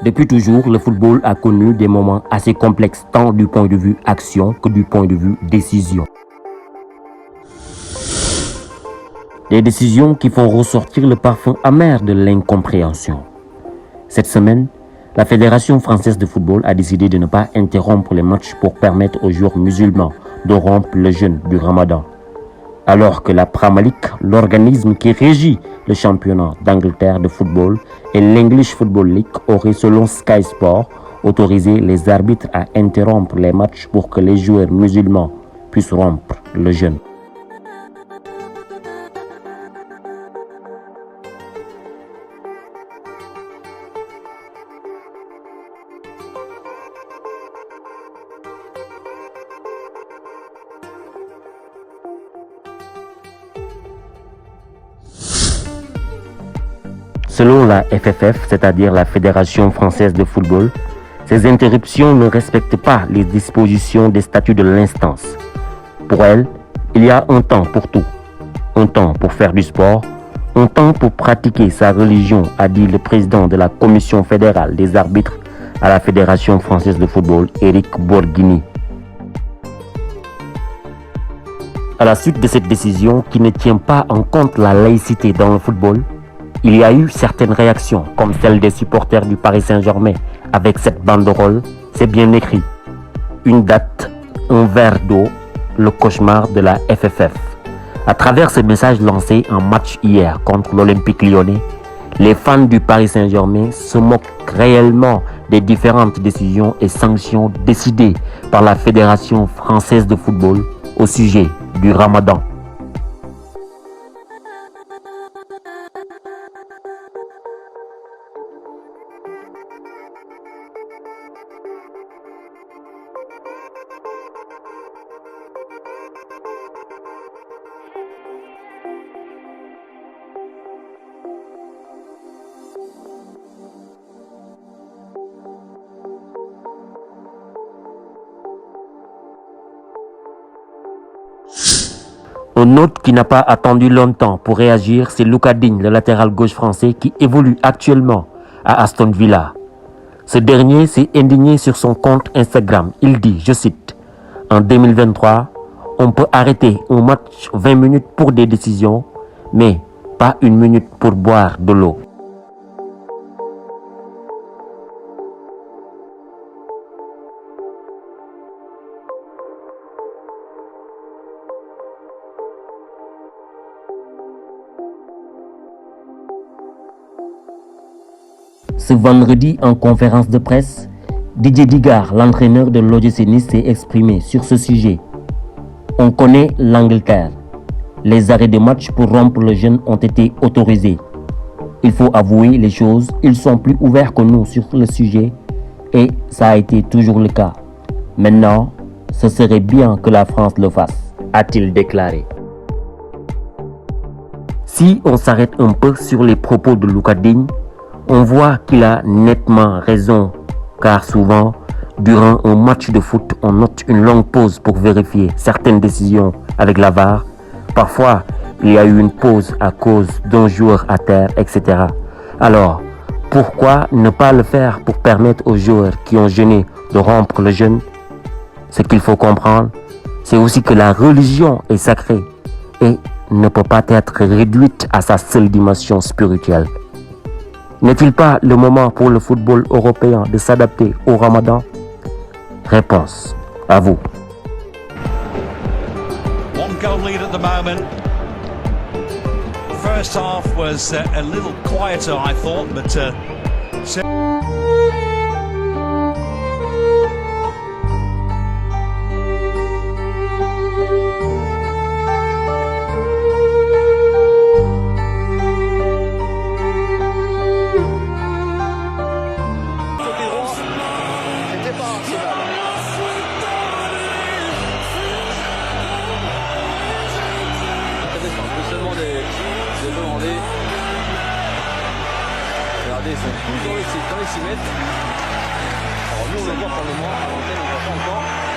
Depuis toujours, le football a connu des moments assez complexes tant du point de vue action que du point de vue décision. Des décisions qui font ressortir le parfum amer de l'incompréhension. Cette semaine, la Fédération française de football a décidé de ne pas interrompre les matchs pour permettre aux joueurs musulmans de rompre le jeûne du Ramadan. Alors que la Premier League, l'organisme qui régit le championnat d'Angleterre de football, et l'English Football League auraient, selon Sky Sport, autorisé les arbitres à interrompre les matchs pour que les joueurs musulmans puissent rompre le jeûne. Selon la FFF, c'est-à-dire la Fédération française de football, ces interruptions ne respectent pas les dispositions des statuts de l'instance. Pour elle, il y a un temps pour tout. Un temps pour faire du sport, un temps pour pratiquer sa religion, a dit le président de la Commission fédérale des arbitres à la Fédération française de football, Éric Borghini. À la suite de cette décision qui ne tient pas en compte la laïcité dans le football, il y a eu certaines réactions, comme celle des supporters du Paris Saint-Germain, avec cette banderole, c'est bien écrit. Une date, un verre d'eau, le cauchemar de la FFF. À travers ce message lancé en match hier contre l'Olympique Lyonnais, les fans du Paris Saint-Germain se moquent réellement des différentes décisions et sanctions décidées par la Fédération française de football au sujet du Ramadan. Un autre qui n'a pas attendu longtemps pour réagir, c'est Lucas Digne, le latéral gauche français qui évolue actuellement à Aston Villa. Ce dernier s'est indigné sur son compte Instagram. Il dit, je cite, « En 2023, on peut arrêter un match 20 minutes pour des décisions, mais pas une minute pour boire de l'eau. » Ce vendredi, en conférence de presse, Didier Digard, l'entraîneur de l'OGC Nice, s'est exprimé sur ce sujet. On connaît l'Angleterre. Les arrêts de match pour rompre le jeûne ont été autorisés. Il faut avouer les choses, ils sont plus ouverts que nous sur le sujet et ça a été toujours le cas. Maintenant, ce serait bien que la France le fasse, a-t-il déclaré. Si on s'arrête un peu sur les propos de Lucas Digne, on voit qu'il a nettement raison, car souvent, durant un match de foot, on note une longue pause pour vérifier certaines décisions avec la VAR. Parfois, il y a eu une pause à cause d'un joueur à terre, etc. Alors, pourquoi ne pas le faire pour permettre aux joueurs qui ont jeûné de rompre le jeûne? Ce qu'il faut comprendre, c'est aussi que la religion est sacrée et ne peut pas être réduite à sa seule dimension spirituelle. N'est-il pas le moment pour le football européen de s'adapter au Ramadan? Réponse, à vous. One goal lead at the moment. First half was a little quieter, I thought, but regardez, ils sont tous dans les 6 mètres. Alors nous on le voit pour le moment, à l'antenne on ne voit pas encore.